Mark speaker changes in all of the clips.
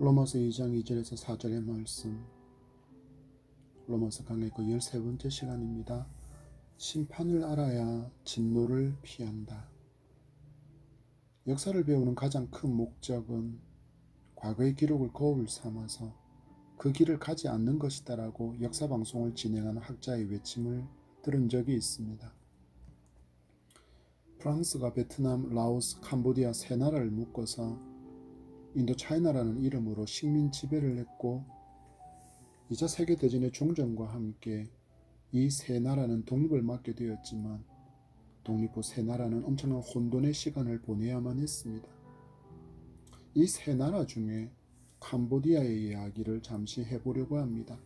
Speaker 1: 로마서 2장 2절에서 4절의 말씀, 로마서 강의 그 13번째 시간입니다. 심판을 알아야 진노를 피한다. 역사를 배우는 가장 큰 목적은 과거의 기록을 거울 삼아서 그 길을 가지 않는 것이다라고 역사방송을 진행하는 학자의 외침을 들은 적이 있습니다. 프랑스가 베트남, 라오스, 캄보디아 세 나라를 묶어서 인도차이나라는 이름으로 식민 지배를 했고 2차 세계대전의 종전과 함께 이 세 나라는 독립을 맞게 되었지만 독립 후 세 나라는 엄청난 혼돈의 시간을 보내야만 했습니다. 이 세 나라 중에 캄보디아의 이야기를 잠시 해보려고 합니다.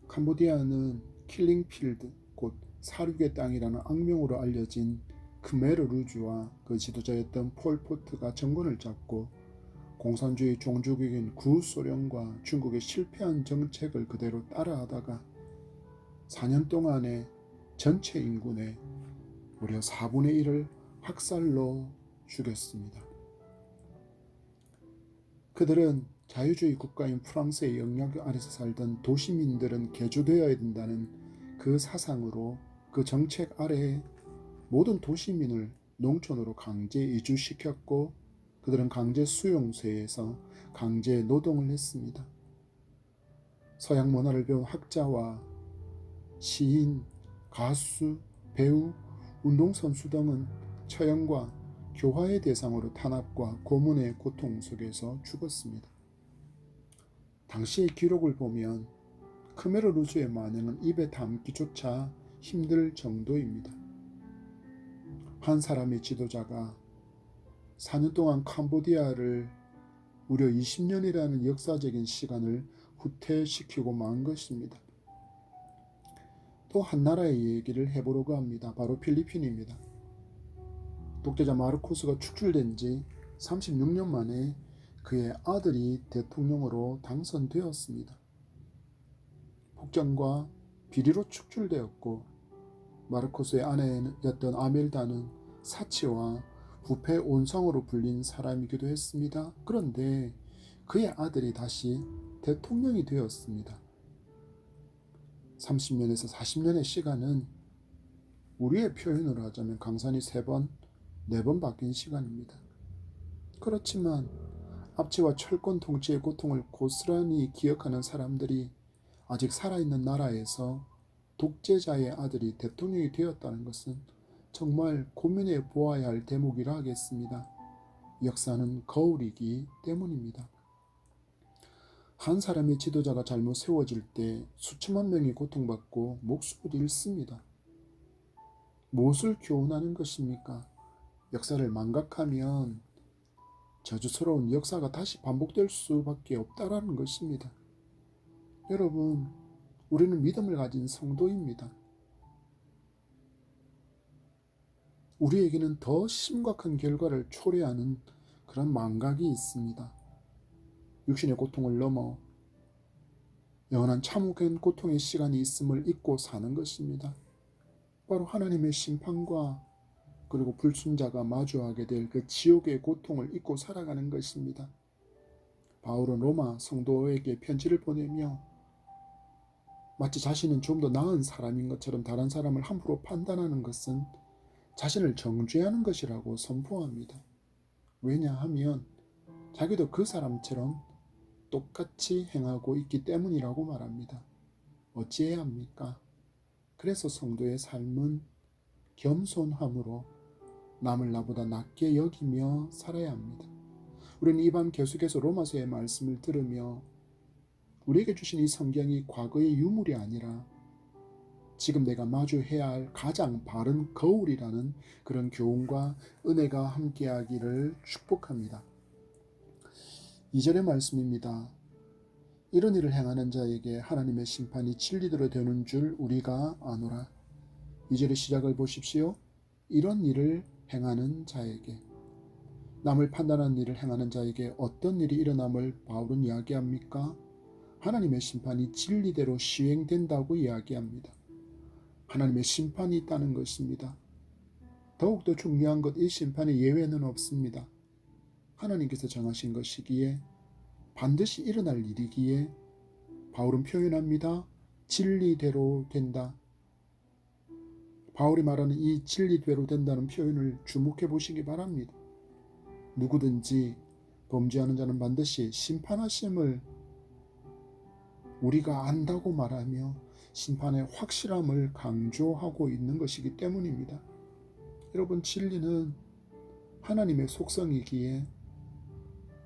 Speaker 1: 캄보디아는 킬링필드, 곧 사륙의 땅이라는 악명으로 알려진 크메르 루주와 그 지도자였던 폴포트가 정권을 잡고 공산주의 종주국인 구소련과 중국의 실패한 정책을 그대로 따라하다가 4년 동안에 전체 인구의 무려 4분의 1을 학살로 죽였습니다. 그들은 자유주의 국가인 프랑스의 영향력 아래서 살던 도시민들은 개조되어야 된다는 그 사상으로 그 정책 아래에 모든 도시민을 농촌으로 강제 이주시켰고 그들은 강제 수용소에서 강제 노동을 했습니다. 서양 문화를 배운 학자와 시인, 가수, 배우, 운동선수 등은 처형과 교화의 대상으로 탄압과 고문의 고통 속에서 죽었습니다. 당시의 기록을 보면 크메르 루즈의 만행은 입에 담기조차 힘들 정도입니다. 한 사람의 지도자가 4년 동안 캄보디아를 무려 20년이라는 역사적인 시간을 후퇴시키고 만 것입니다. 또 한 나라의 얘기를 해보려고 합니다. 바로 필리핀입니다. 독재자 마르코스가 축출된 지 36년 만에 그의 아들이 대통령으로 당선되었습니다. 폭정과 비리로 축출되었고 마르코스의 아내였던 아멜다는 사치와 부패 온상으로 불린 사람이기도 했습니다. 그런데 그의 아들이 다시 대통령이 되었습니다. 30년에서 40년의 시간은 우리의 표현으로 하자면 강산이 3번, 4번 바뀐 시간입니다. 그렇지만 압제와 철권 통치의 고통을 고스란히 기억하는 사람들이 아직 살아있는 나라에서 독재자의 아들이 대통령이 되었다는 것은 정말 고민해 보아야 할 대목이라 하겠습니다. 역사는 거울이기 때문입니다. 한 사람의 지도자가 잘못 세워질 때 수천만 명이 고통받고 목숨을 잃습니다. 무엇을 교훈하는 것입니까? 역사를 망각하면 저주스러운 역사가 다시 반복될 수밖에 없다라는 것입니다. 여러분, 우리는 믿음을 가진 성도입니다. 우리에게는 더 심각한 결과를 초래하는 그런 망각이 있습니다. 육신의 고통을 넘어 영원한 참혹한 고통의 시간이 있음을 잊고 사는 것입니다. 바로 하나님의 심판과 그리고 불순자가 마주하게 될 그 지옥의 고통을 잊고 살아가는 것입니다. 바울은 로마 성도에게 편지를 보내며 마치 자신은 좀 더 나은 사람인 것처럼 다른 사람을 함부로 판단하는 것은 자신을 정죄하는 것이라고 선포합니다. 왜냐하면 자기도 그 사람처럼 똑같이 행하고 있기 때문이라고 말합니다. 어찌해야 합니까? 그래서 성도의 삶은 겸손함으로 남을 나보다 낮게 여기며 살아야 합니다. 우리는 이 밤 계속해서 로마서의 말씀을 들으며 우리에게 주신 이 성경이 과거의 유물이 아니라 지금 내가 마주해야 할 가장 바른 거울이라는 그런 교훈과 은혜가 함께하기를 축복합니다. 2절의 말씀입니다. 이런 일을 행하는 자에게 하나님의 심판이 진리대로 되는 줄 우리가 아노라. 2절의 시작을 보십시오. 이런 일을 행하는 자에게, 남을 판단하는 일을 행하는 자에게 어떤 일이 일어남을 바울은 이야기합니까? 하나님의 심판이 진리대로 시행된다고 이야기합니다. 하나님의 심판이 있다는 것입니다. 더욱더 중요한 것, 이 심판에 예외는 없습니다. 하나님께서 정하신 것이기에 반드시 일어날 일이기에 바울은 표현합니다. 진리대로 된다. 바울이 말하는 이 진리대로 된다는 표현을 주목해 보시기 바랍니다. 누구든지 범죄하는 자는 반드시 심판하심을 우리가 안다고 말하며 심판의 확실함을 강조하고 있는 것이기 때문입니다. 여러분, 진리는 하나님의 속성이기에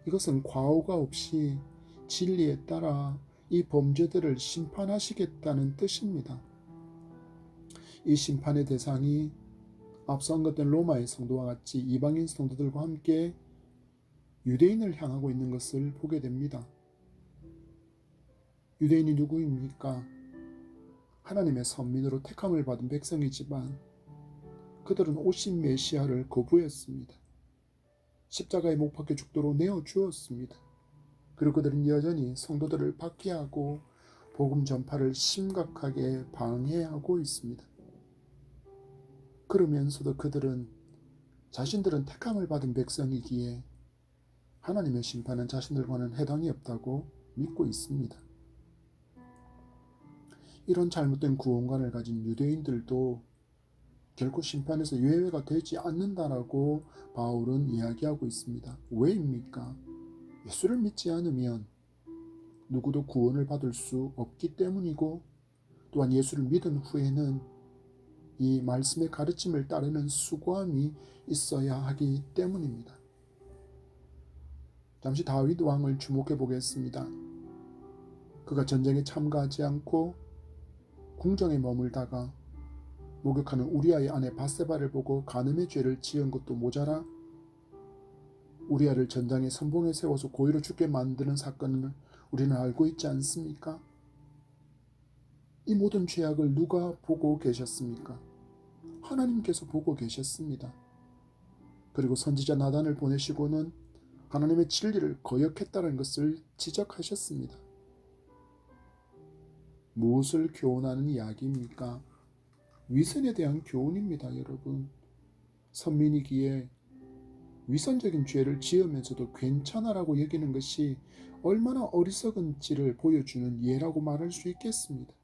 Speaker 1: 이것은 과오가 없이 진리에 따라 이 범죄들을 심판하시겠다는 뜻입니다. 이 심판의 대상이 앞서 언급된 로마의 성도와 같이 이방인 성도들과 함께 유대인을 향하고 있는 것을 보게 됩니다. 유대인이 누구입니까? 하나님의 선민으로 택함을 받은 백성이지만 그들은 오신 메시아를 거부했습니다. 십자가에 못 박혀 죽도록 내어주었습니다. 그리고 그들은 여전히 성도들을 박해하고 복음 전파를 심각하게 방해하고 있습니다. 그러면서도 자신들은 택함을 받은 백성이기에 하나님의 심판은 자신들과는 해당이 없다고 믿고 있습니다. 이런 잘못된 구원관을 가진 유대인들도 결코 심판에서 예외가 되지 않는다라고 바울은 이야기하고 있습니다. 왜입니까? 예수를 믿지 않으면 누구도 구원을 받을 수 없기 때문이고, 또한 예수를 믿은 후에는 이 말씀의 가르침을 따르는 수고함이 있어야 하기 때문입니다. 잠시 다윗 왕을 주목해 보겠습니다. 그가 전쟁에 참가하지 않고 궁정에 머물다가 목욕하는 우리아의 아내 밧세바를 보고 간음의 죄를 지은 것도 모자라 우리아를 전장에 선봉에 세워서 고의로 죽게 만드는 사건을 우리는 알고 있지 않습니까? 이 모든 죄악을 누가 보고 계셨습니까? 하나님께서 보고 계셨습니다. 그리고 선지자 나단을 보내시고는 하나님의 진리를 거역했다는 것을 지적하셨습니다. 무엇을 교훈하는 이야기입니까? 위선에 대한 교훈입니다, 여러분. 선민이기에 위선적인 죄를 지으면서도 괜찮아라고 여기는 것이 얼마나 어리석은지를 보여주는 예라고 말할 수 있겠습니다.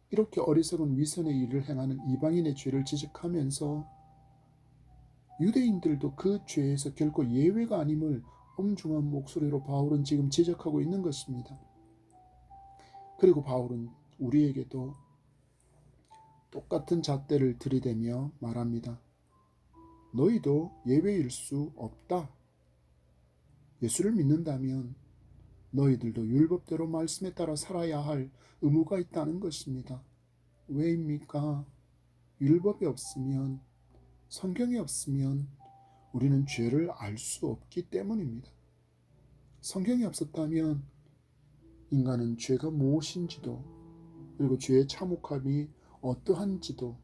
Speaker 1: 이렇게 어리석은 위선의 일을 행하는 이방인의 죄를 지적하면서 유대인들도 그 죄에서 결코 예외가 아님을 엄중한 목소리로 바울은 지금 지적하고 있는 것입니다. 그리고 바울은 우리에게도 똑같은 잣대를 들이대며 말합니다. 너희도 예외일 수 없다. 예수를 믿는다면 너희들도 율법대로 말씀에 따라 살아야 할 의무가 있다는 것입니다. 왜입니까? 율법이 없으면, 성경이 없으면 우리는 죄를 알 수 없기 때문입니다. 성경이 없었다면 인간은 죄가 무엇인지도, 그리고 죄의 참혹함이 어떠한지도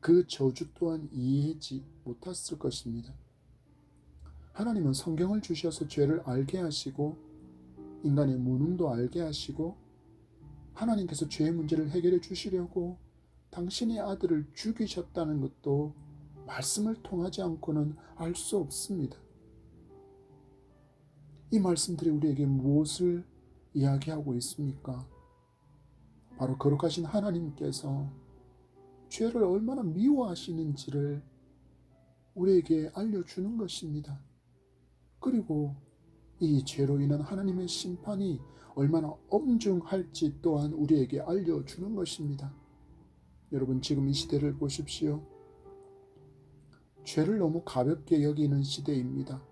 Speaker 1: 그 저주 또한 이해하지 못했을 것입니다. 하나님은 성경을 주셔서 죄를 알게 하시고 인간의 무능도 알게 하시고 하나님께서 죄의 문제를 해결해 주시려고 당신의 아들을 죽이셨다는 것도 말씀을 통하지 않고는 알 수 없습니다. 이 말씀들이 우리에게 무엇을 이야기하고 있습니까? 바로 거룩하신 하나님께서 죄를 얼마나 미워하시는지를 우리에게 알려주는 것입니다. 그리고 이 죄로 인한 하나님의 심판이 얼마나 엄중할지 또한 우리에게 알려주는 것입니다. 여러분, 지금 이 시대를 보십시오. 죄를 너무 가볍게 여기는 시대입니다.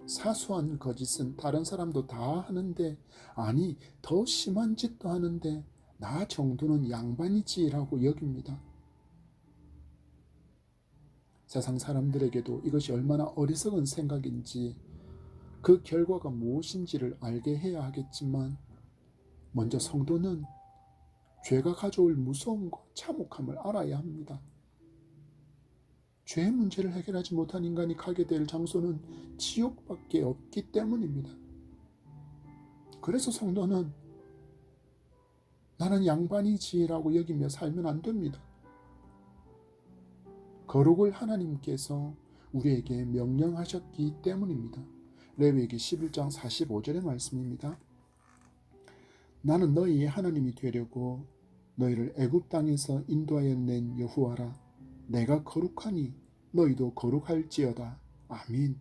Speaker 1: 사소한 거짓은 다른 사람도 다 하는데, 아니 더 심한 짓도 하는데 나 정도는 양반이지라고 여깁니다. 세상 사람들에게도 이것이 얼마나 어리석은 생각인지, 그 결과가 무엇인지를 알게 해야 하겠지만, 먼저 성도는 죄가 가져올 무서움과 참혹함을 알아야 합니다. 죄의 문제를 해결하지 못한 인간이 가게 될 장소는 지옥밖에 없기 때문입니다. 그래서 성도는 나는 양반이지라고 여기며 살면 안 됩니다. 거룩을 하나님께서 우리에게 명령하셨기 때문입니다. 레위기 11장 45절의 말씀입니다. 나는 너희의 하나님이 되려고 너희를 애굽 땅에서 인도하여 낸 여호와라. 내가 거룩하니 너희도 거룩할지어다. 아멘.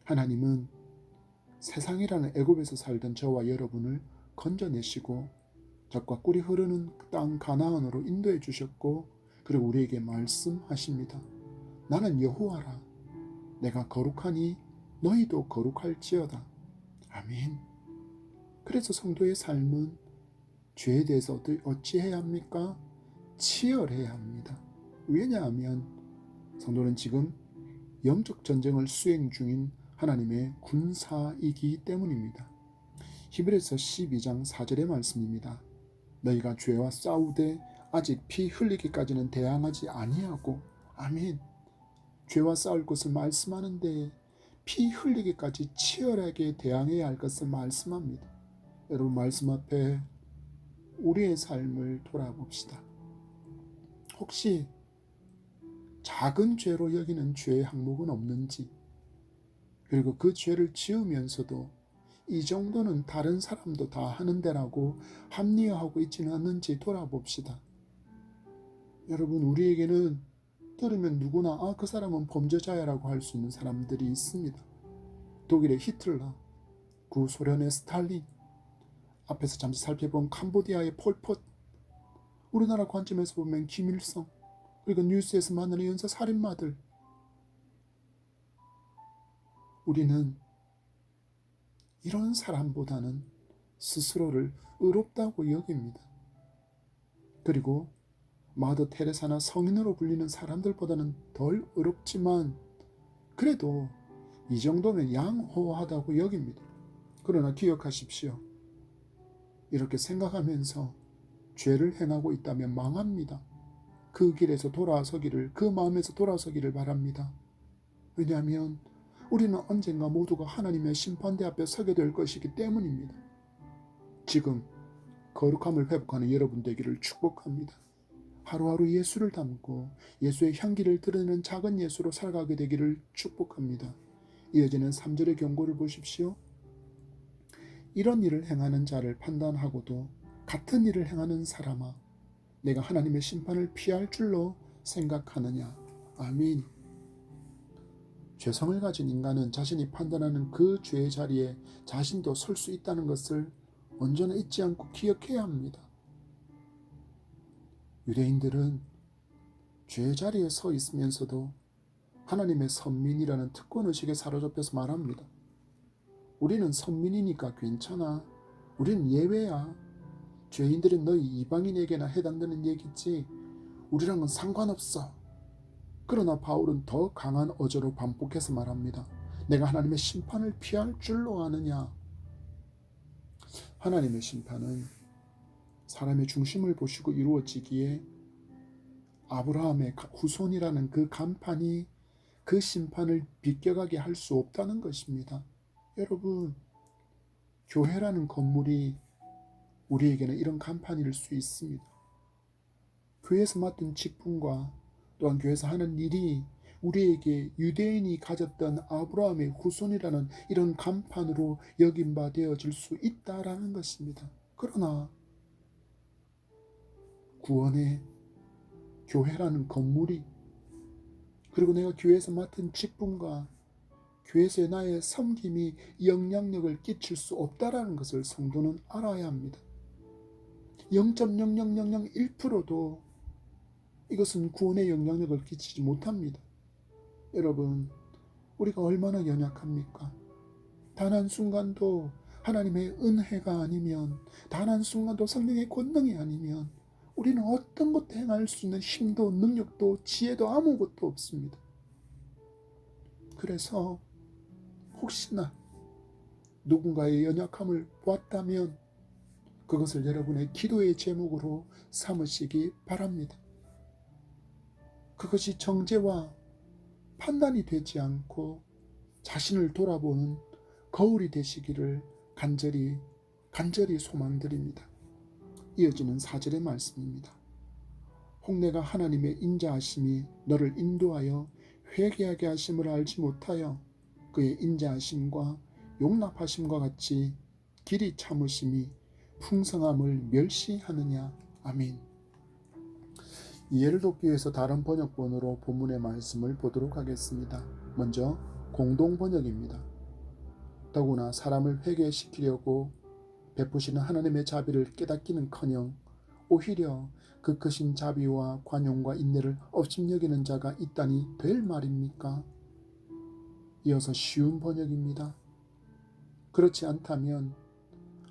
Speaker 1: 하나님은 세상이라는 애굽에서 살던 저와 여러분을 건져내시고 젖과 꿀이 흐르는 땅 가나안으로 인도해 주셨고, 그리고 우리에게 말씀하십니다. 나는 여호와라. 내가 거룩하니 너희도 거룩할지어다. 아멘. 그래서 성도의 삶은 죄에 대해서 어찌해야 합니까? 치열해야 합니다. 왜냐하면 성도는 지금 영적 전쟁을 수행 중인 하나님의 군사이기 때문입니다. 히브리서 12장 4절의 말씀입니다. 너희가 죄와 싸우되 아직 피 흘리기까지는 대항하지 아니하고. 아멘. 죄와 싸울 것을 말씀하는데 피 흘리기까지 치열하게 대항해야 할 것을 말씀합니다. 여러분, 말씀 앞에 우리의 삶을 돌아봅시다. 혹시 작은 죄로 여기는 죄의 항목은 없는지, 그리고 그 죄를 지으면서도 이 정도는 다른 사람도 다 하는데라고 합리화하고 있지는 않는지 돌아봅시다. 여러분, 우리에게는 들으면 누구나 그 사람은 범죄자야라고 할 수 있는 사람들이 있습니다. 독일의 히틀러, 구소련의 스탈린, 앞에서 잠시 살펴본 캄보디아의 폴폿, 우리나라 관점에서 보면 김일성, 그리고 뉴스에서 만나는 연쇄 살인마들. 우리는 이런 사람보다는 스스로를 의롭다고 여깁니다. 그리고 마더 테레사나 성인으로 불리는 사람들보다는 덜 의롭지만 그래도 이 정도면 양호하다고 여깁니다. 그러나 기억하십시오. 이렇게 생각하면서 죄를 행하고 있다면 망합니다. 그 길에서 돌아서기를, 그 마음에서 돌아서기를 바랍니다. 왜냐하면 우리는 언젠가 모두가 하나님의 심판대 앞에 서게 될 것이기 때문입니다. 지금 거룩함을 회복하는 여러분 되기를 축복합니다. 하루하루 예수를 담고 예수의 향기를 드러내는 작은 예수로 살아가게 되기를 축복합니다. 이어지는 3절의 경고를 보십시오. 이런 일을 행하는 자를 판단하고도 같은 일을 행하는 사람아, 내가 하나님의 심판을 피할 줄로 생각하느냐. 아멘. 죄성을 가진 인간은 자신이 판단하는 그 죄의 자리에 자신도 설 수 있다는 것을 언제나 잊지 않고 기억해야 합니다. 유대인들은 죄의 자리에 서 있으면서도 하나님의 선민이라는 특권의식에 사로잡혀서 말합니다. 우리는 선민이니까 괜찮아. 우리는 예외야. 죄인들은 너희 이방인에게나 해당되는 얘기지 우리랑은 상관없어. 그러나 바울은 더 강한 어조로 반복해서 말합니다. 내가 하나님의 심판을 피할 줄로 아느냐. 하나님의 심판은 사람의 중심을 보시고 이루어지기에 아브라함의 후손이라는 그 간판이 그 심판을 비껴가게 할 수 없다는 것입니다. 여러분, 교회라는 건물이 우리에게는 이런 간판일 수 있습니다. 교회에서 맡은 직분과 또한 교회에서 하는 일이 우리에게 유대인이 가졌던 아브라함의 후손이라는 이런 간판으로 여김바 되어질 수 있다라는 것입니다. 그러나 구원의 교회라는 건물이, 그리고 내가 교회에서 맡은 직분과 교회에서의 나의 섬김이 영향력을 끼칠 수 없다라는 것을 성도는 알아야 합니다. 0.00001%도 이것은 구원의 영향력을 끼치지 못합니다. 여러분, 우리가 얼마나 연약합니까? 단 한순간도 하나님의 은혜가 아니면, 단 한순간도 성령의 권능이 아니면 우리는 어떤 것도 행할 수 있는 힘도 능력도 지혜도 아무것도 없습니다. 그래서 혹시나 누군가의 연약함을 보았다면 그것을 여러분의 기도의 제목으로 삼으시기 바랍니다. 그것이 정죄와 판단이 되지 않고 자신을 돌아보는 거울이 되시기를 간절히 소망드립니다. 이어지는 4절의 말씀입니다. 혹 내가 하나님의 인자하심이 너를 인도하여 회개하게 하심을 알지 못하여 그의 인자하심과 용납하심과 같이 길이 참으심이 풍성함을 멸시하느냐. 아멘. 이해를 돕기 위해서 다른 번역본으로 본문의 말씀을 보도록 하겠습니다. 먼저 공동번역입니다. 더구나 사람을 회개시키려고 베푸시는 하나님의 자비를 깨닫기는커녕 오히려 그 크신 자비와 관용과 인내를 업신여기는 자가 있다니 될 말입니까? 이어서 쉬운 번역입니다. 그렇지 않다면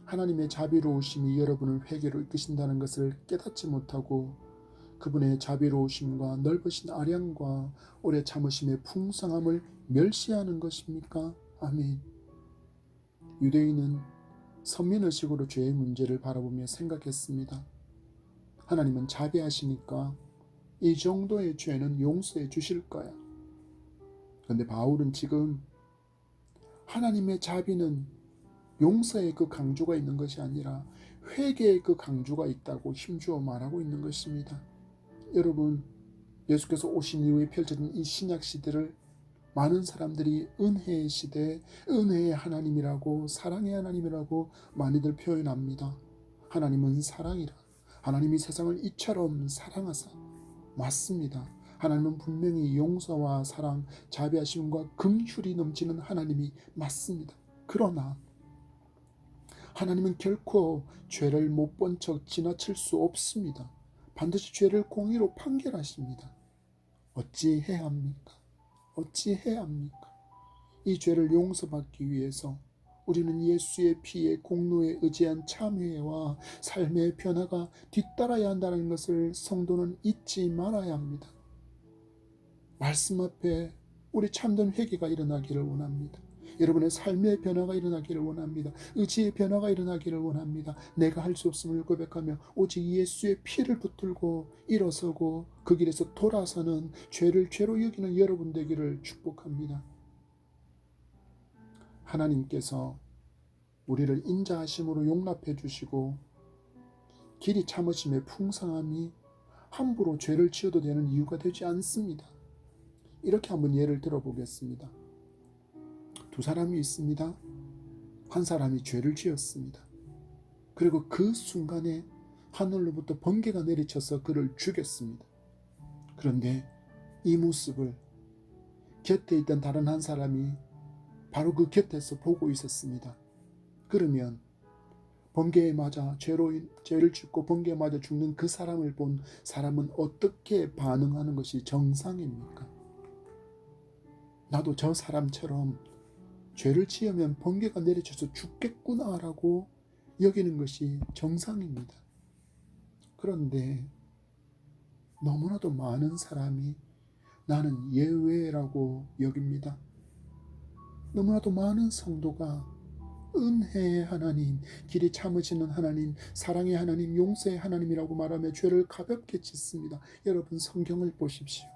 Speaker 1: 하나님의 자비로우심이 여러분을 회개로 이끄신다는 것을 깨닫지 못하고 그분의 자비로우심과 넓으신 아량과 오래 참으심의 풍성함을 멸시하는 것입니까? 아멘. 유대인은 선민의식으로 죄의 문제를 바라보며 생각했습니다. 하나님은 자비하시니까 이 정도의 죄는 용서해 주실 거야. 그런데 바울은 지금 하나님의 자비는 용서의 그 강조가 있는 것이 아니라 회개의 그 강조가 있다고 힘주어 말하고 있는 것입니다. 여러분, 예수께서 오신 이후에 펼쳐진 이 신약 시대를 많은 사람들이 은혜의 시대, 은혜의 하나님이라고, 사랑의 하나님이라고 많이들 표현합니다. 하나님은 사랑이라. 하나님이 세상을 이처럼 사랑하사. 맞습니다. 하나님은 분명히 용서와 사랑, 자비하심과 긍휼이 넘치는 하나님이 맞습니다. 그러나 하나님은 결코 죄를 못 본 척 지나칠 수 없습니다. 반드시 죄를 공의로 판결하십니다. 어찌해야 합니까? 어찌해야 합니까? 이 죄를 용서받기 위해서 우리는 예수의 피에 공로에 의지한 참회와 삶의 변화가 뒤따라야 한다는 것을 성도는 잊지 말아야 합니다. 말씀 앞에 우리 참된 회개가 일어나기를 원합니다. 여러분의 삶의 변화가 일어나기를 원합니다. 의지의 변화가 일어나기를 원합니다. 내가 할 수 없음을 고백하며 오직 예수의 피를 붙들고 일어서고 그 길에서 돌아서는 죄를 죄로 여기는 여러분 되기를 축복합니다. 하나님께서 우리를 인자하심으로 용납해 주시고 길이 참으심의 풍성함이 함부로 죄를 지어도 되는 이유가 되지 않습니다. 이렇게 한번 예를 들어보겠습니다. 두 사람이 있습니다. 한 사람이 죄를 지었습니다. 그리고 그 순간에 하늘로부터 번개가 내리쳐서 그를 죽였습니다. 그런데 이 모습을 곁에 있던 다른 한 사람이 바로 그 곁에서 보고 있었습니다. 그러면 번개에 맞아 죄를 짓고 번개에 맞아 죽는 그 사람을 본 사람은 어떻게 반응하는 것이 정상입니까? 나도 저 사람처럼 죄를 지으면 번개가 내리쳐서 죽겠구나라고 여기는 것이 정상입니다. 그런데 너무나도 많은 사람이 나는 예외라고 여깁니다. 너무나도 많은 성도가 은혜의 하나님, 길이 참으시는 하나님, 사랑의 하나님, 용서의 하나님이라고 말하며 죄를 가볍게 짓습니다. 여러분, 성경을 보십시오.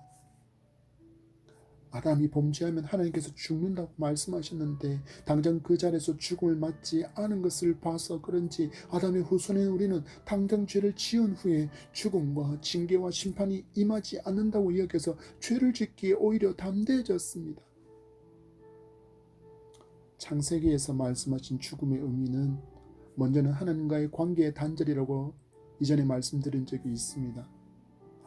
Speaker 1: 아담이 범죄하면 하나님께서 죽는다고 말씀하셨는데 당장 그 자리에서 죽음을 맞지 않은 것을 봐서 그런지 아담의 후손인 우리는 당장 죄를 지은 후에 죽음과 징계와 심판이 임하지 않는다고 여겨서 죄를 짓기에 오히려 담대해졌습니다. 창세기에서 말씀하신 죽음의 의미는 먼저는 하나님과의 관계의 단절이라고 이전에 말씀드린 적이 있습니다.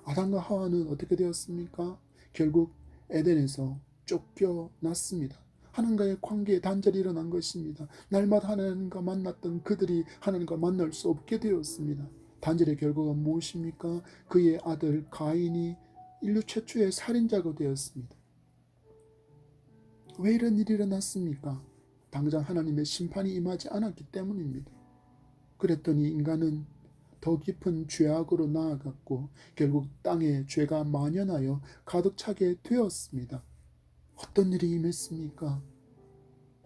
Speaker 1: 아담과 하와는 어떻게 되었습니까? 결국 에덴에서 쫓겨났습니다. 하나님과의 관계의 단절이 일어난 것입니다. 날마다 하나님과 만났던 그들이 하나님과 만날 수 없게 되었습니다. 단절의 결과가 무엇입니까? 그의 아들 가인이 인류 최초의 살인자가 되었습니다. 왜 이런 일이 일어났습니까? 당장 하나님의 심판이 임하지 않았기 때문입니다. 그랬더니 인간은 더 깊은 죄악으로 나아갔고 결국 땅에 죄가 만연하여 가득 차게 되었습니다. 어떤 일이 임했습니까?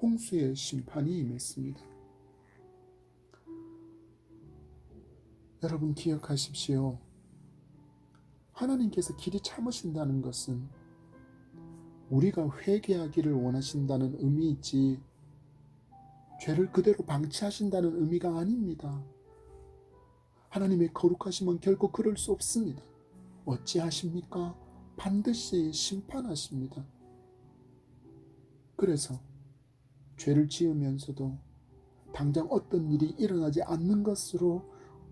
Speaker 1: 홍수의 심판이 임했습니다. 여러분 기억하십시오. 하나님께서 길이 참으신다는 것은 우리가 회개하기를 원하신다는 의미이지 죄를 그대로 방치하신다는 의미가 아닙니다. 하나님의 거룩하심은 결코 그럴 수 없습니다. 어찌하십니까? 반드시 심판하십니다. 그래서 죄를 지으면서도 당장 어떤 일이 일어나지 않는 것으로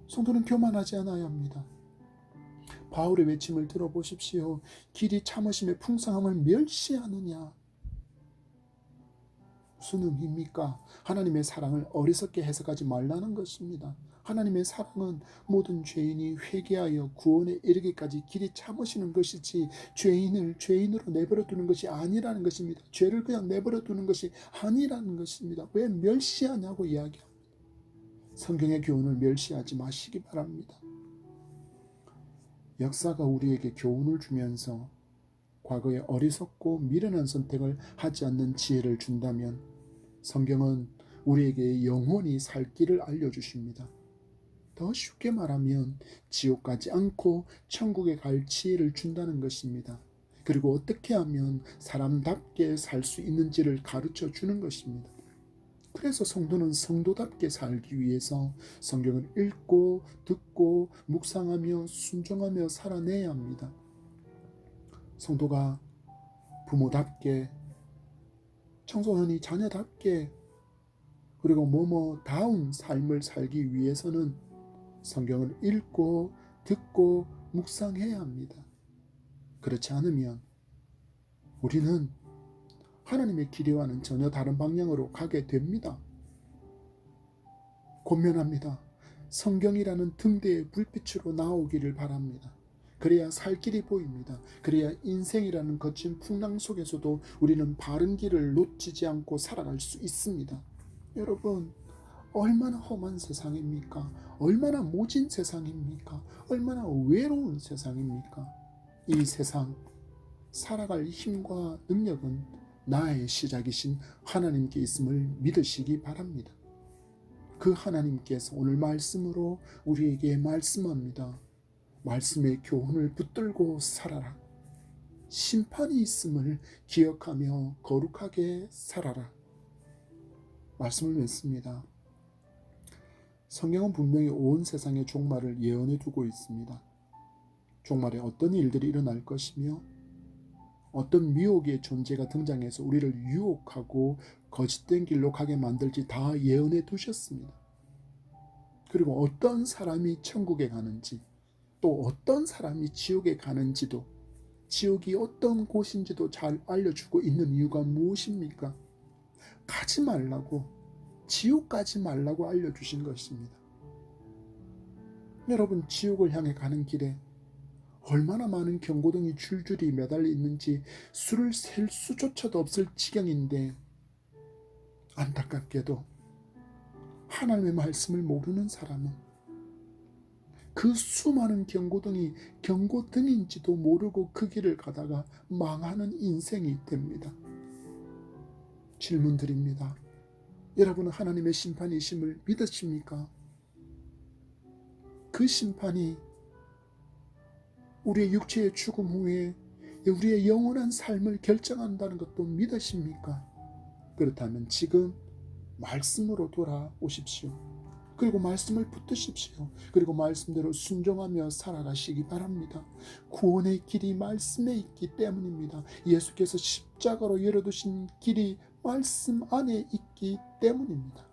Speaker 1: 성도는 교만하지 않아야 합니다. 바울의 외침을 들어보십시오. 길이 참으심의 풍성함을 멸시하느냐. 무슨 의미입니까? 하나님의 사랑을 어리석게 해석하지 말라는 것입니다. 하나님의 사랑은 모든 죄인이 회개하여 구원에 이르기까지 길이 참으시는 것이지 죄인을 죄인으로 내버려 두는 것이 아니라는 것입니다. 죄를 그냥 내버려 두는 것이 아니라는 것입니다. 왜 멸시하냐고 이야기합니다. 성경의 교훈을 멸시하지 마시기 바랍니다. 역사가 우리에게 교훈을 주면서 과거에 어리석고 미련한 선택을 하지 않는 지혜를 준다면 성경은 우리에게 영원히 살 길을 알려주십니다. 더 쉽게 말하면 지옥 가지 않고 천국에 갈 지혜를 준다는 것입니다. 그리고 어떻게 하면 사람답게 살 수 있는지를 가르쳐 주는 것입니다. 그래서 성도는 성도답게 살기 위해서 성경을 읽고 듣고 묵상하며 순종하며 살아내야 합니다. 성도가 부모답게, 청소년이 자녀답게, 그리고 뭐뭐다운 삶을 살기 위해서는 성경을 읽고 듣고 묵상해야 합니다. 그렇지 않으면 우리는 하나님의 길이와는 전혀 다른 방향으로 가게 됩니다. 권면합니다. 성경이라는 등대의 불빛으로 나오기를 바랍니다. 그래야 살 길이 보입니다. 그래야 인생이라는 거친 풍랑 속에서도 우리는 바른 길을 놓치지 않고 살아갈 수 있습니다. 여러분, 얼마나 험한 세상입니까? 얼마나 모진 세상입니까? 얼마나 외로운 세상입니까? 이 세상 살아갈 힘과 능력은 나의 시작이신 하나님께 있음을 믿으시기 바랍니다. 그 하나님께서 오늘 말씀으로 우리에게 말씀합니다. 말씀의 교훈을 붙들고 살아라. 심판이 있음을 기억하며 거룩하게 살아라. 말씀을 맺습니다. 성경은 분명히 온 세상의 종말을 예언해 두고 있습니다. 종말에 어떤 일들이 일어날 것이며 어떤 미혹의 존재가 등장해서 우리를 유혹하고 거짓된 길로 가게 만들지 다 예언해 두셨습니다. 그리고 어떤 사람이 천국에 가는지 또 어떤 사람이 지옥에 가는지도 지옥이 어떤 곳인지도 잘 알려주고 있는 이유가 무엇입니까? 가지 말라고, 지옥 가지 말라고 알려주신 것입니다. 여러분, 지옥을 향해 가는 길에 얼마나 많은 경고등이 줄줄이 매달려 있는지 수를 셀 수조차도 없을 지경인데 안타깝게도 하나님의 말씀을 모르는 사람은 그 수많은 경고등이 경고등인지도 모르고 그 길을 가다가 망하는 인생이 됩니다. 질문 드립니다. 여러분은 하나님의 심판이심을 믿으십니까? 그 심판이 우리의 육체의 죽음 후에 우리의 영원한 삶을 결정한다는 것도 믿으십니까? 그렇다면 지금 말씀으로 돌아오십시오. 그리고 말씀을 붙드십시오. 그리고 말씀대로 순종하며 살아가시기 바랍니다. 구원의 길이 말씀에 있기 때문입니다. 예수께서 십자가로 열어두신 길이 말씀 안에 있기 때문입니다.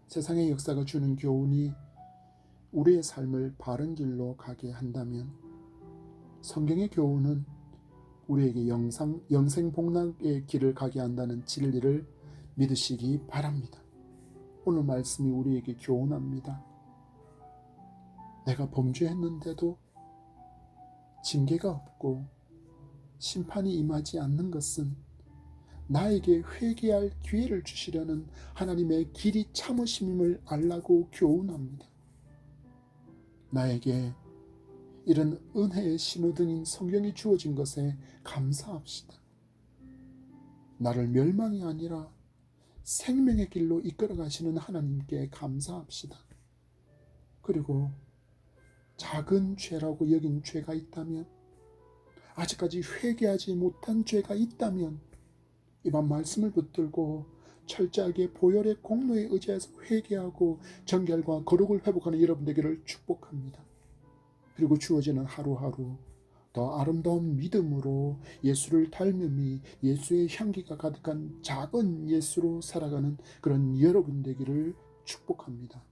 Speaker 1: 세상의 역사가 주는 교훈이 우리의 삶을 바른 길로 가게 한다면 성경의 교훈은 우리에게 영생복락의 길을 가게 한다는 진리를 믿으시기 바랍니다. 오늘 말씀이 우리에게 교훈합니다. 내가 범죄했는데도 징계가 없고 심판이 임하지 않는 것은 나에게 회개할 기회를 주시려는 하나님의 길이 참으심임을 알라고 교훈합니다. 나에게 이런 은혜의 신호등인 성경이 주어진 것에 감사합시다. 나를 멸망이 아니라 생명의 길로 이끌어 가시는 하나님께 감사합시다. 그리고 작은 죄라고 여긴 죄가 있다면, 아직까지 회개하지 못한 죄가 있다면 이번 말씀을 붙들고 철저하게 보혈의 공로에 의지해서 회개하고 정결과 거룩을 회복하는 여러분 되기를 축복합니다. 그리고 주어지는 하루하루 더 아름다운 믿음으로 예수를 닮음이 예수의 향기가 가득한 작은 예수로 살아가는 그런 여러분 되기를 축복합니다.